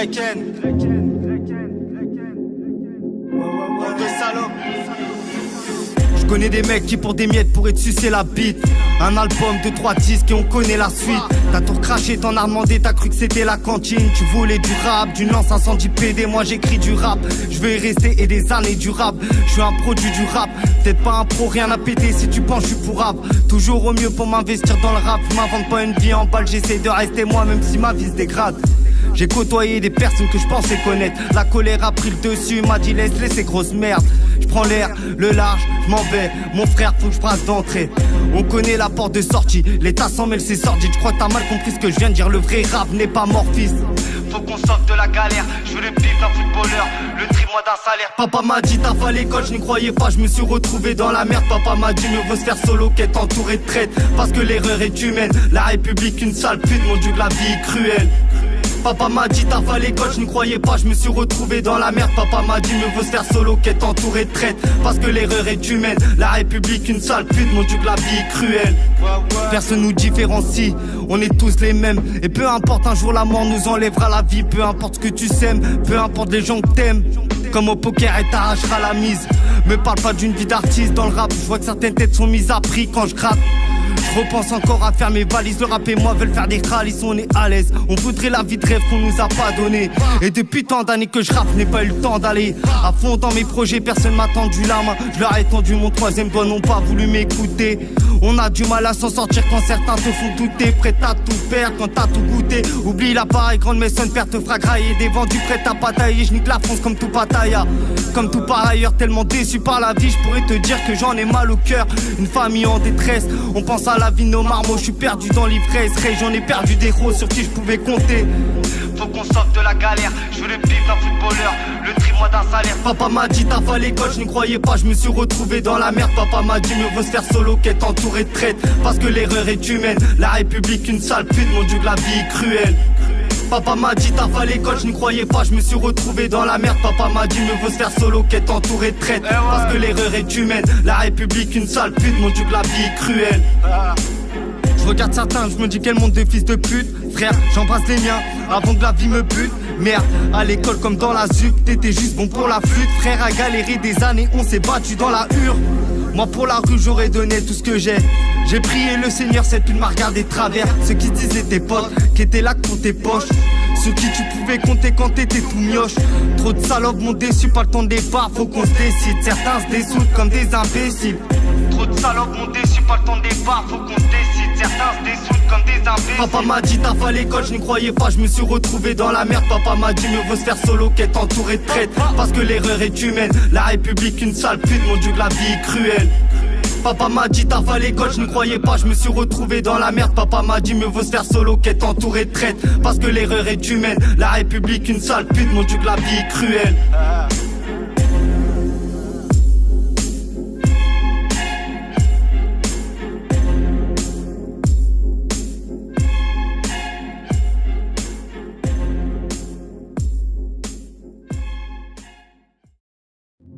YN. Bande de salopes. Je connais des mecs qui pour des miettes pourraient te sucer la bite. Un album de 3 disques et on connaît la suite. T'as tout recraché, t'en as demandé, t'as cru que c'était la cantine. Tu voulais du rap, d'une lance incendie PD. Moi j'écris du rap, je vais y rester et des années du rap. Je suis un produit du rap, peut-être pas un pro, rien à péter. Si tu penses je suis pour rap, toujours au mieux pour m'investir dans le rap. Je m'invente pas une vie en balle, j'essaie de rester moi même si ma vie se dégrade. J'ai côtoyé des personnes que je pensais connaître. La colère a pris le dessus, m'a dit laisse ces grosses merdes. Je prends l'air, le large, je m'en vais. Mon frère faut que je brasse d'entrée. On connaît la porte de sortie, l'état s'en mêle c'est sordide. Je crois que t'as mal compris ce que je viens de dire. Le vrai rap n'est pas mort fils. Faut qu'on sorte de la galère, je veux le bif d'un footballeur. Le tri-moi d'un salaire. Papa m'a dit t'as fait à l'école, je n'y croyais pas. Je me suis retrouvé dans la merde. Papa m'a dit mieux vaut se faire solo qu'être entouré de traite. Parce que l'erreur est humaine, la République une sale pute. Mon dieu que la vie est cruelle. Papa m'a dit t'as fait à l'école, je n'y croyais pas, je me suis retrouvé dans la merde. Papa m'a dit mieux vaut se faire solo qu'être entouré de traite. Parce que l'erreur est humaine, la République une sale pute. Mon dieu que la vie est cruelle. Personne nous différencie, on est tous les mêmes. Et peu importe un jour la mort nous enlèvera la vie. Peu importe ce que tu sèmes, peu importe les gens que t'aimes. Comme au poker et t'arracheras la mise. Me parle pas d'une vie d'artiste dans le rap. Je vois que certaines têtes sont mises à prix quand je gratte. Je repense encore à faire mes valises. Le rap et moi veulent faire des rallyes, on est à l'aise. On voudrait la vie de rêve qu'on nous a pas donné. Et depuis tant d'années que je rappe, je n'ai pas eu le temps d'aller à fond dans mes projets, personne m'a tendu la main. Je leur ai tendu mon troisième doigt, n'ont pas voulu m'écouter. On a du mal à s'en sortir quand certains te font douter. Prêt à tout perdre quand t'as tout goûté. Oublie l'appareil, grande maison, père te fera grailler. Des vendus prêts à batailler, je nique la France comme tout Pattaya. Comme tout par ailleurs, tellement déçu par la vie, je pourrais te dire que j'en ai mal au cœur. Une famille en détresse, on pense à la vie de nos marmots. Je suis perdu dans l'ivresse, j'en ai perdu des héros sur qui je pouvais compter. Faut qu'on sorte de la galère, je veux le bif d'un footballeur. Le tri-moi d'un salaire. Papa m'a dit t'as fait à l'école, je n'y croyais pas, je me suis retrouvé dans la merde. Papa m'a dit mieux vaut se faire solo qu'être entouré de traite. Parce que l'erreur est humaine, la République une sale pute. Mon dieu que la vie est cruelle. Papa m'a dit t'as fait à l'école, je n'y croyais pas, je me suis retrouvé dans la merde. Papa m'a dit mieux vaut se faire solo qu'être entouré de traite. Parce que l'erreur est humaine, la République une sale pute. Mon dieu que la vie est cruelle. Je regarde certains, je me dis quel monde de fils de pute. Frère, j'embrasse les miens avant que la vie me bute. Merde, à l'école comme dans la ZUC, t'étais juste bon pour la flûte. Frère a galéré des années, on s'est battu dans la hure. Moi pour la rue j'aurais donné tout ce que j'ai. J'ai prié le Seigneur, cette pute m'a regardé de travers. Ceux qui disaient tes potes, qui étaient là pour tes poches. Ceux qui tu pouvais compter quand t'étais tout mioche. Trop de salopes m'ont déçu, pas le temps de départ, faut qu'on se décide. Certains se dessoudent comme des imbéciles. Trop de salopes m'ont déçu, pas le temps de départ, faut qu'on se décide. Certains se dessoudent comme des imbéciles. Papa m'a dit t'as fait à l'école, je n'y croyais pas, je me suis retrouvé dans la merde. Papa m'a dit mieux vaut se faire solo qu'être entouré de traite. Parce que l'erreur est humaine, la République une sale pute. Mon dieu que la vie est cruelle. Papa m'a dit t'as fait à l'école, je n'y croyais pas, je me suis retrouvé dans la merde. Papa m'a dit mieux vaut se faire solo qu'être entouré de traite. Parce que l'erreur est humaine, la République une sale pute. Mon dieu que la vie est cruelle.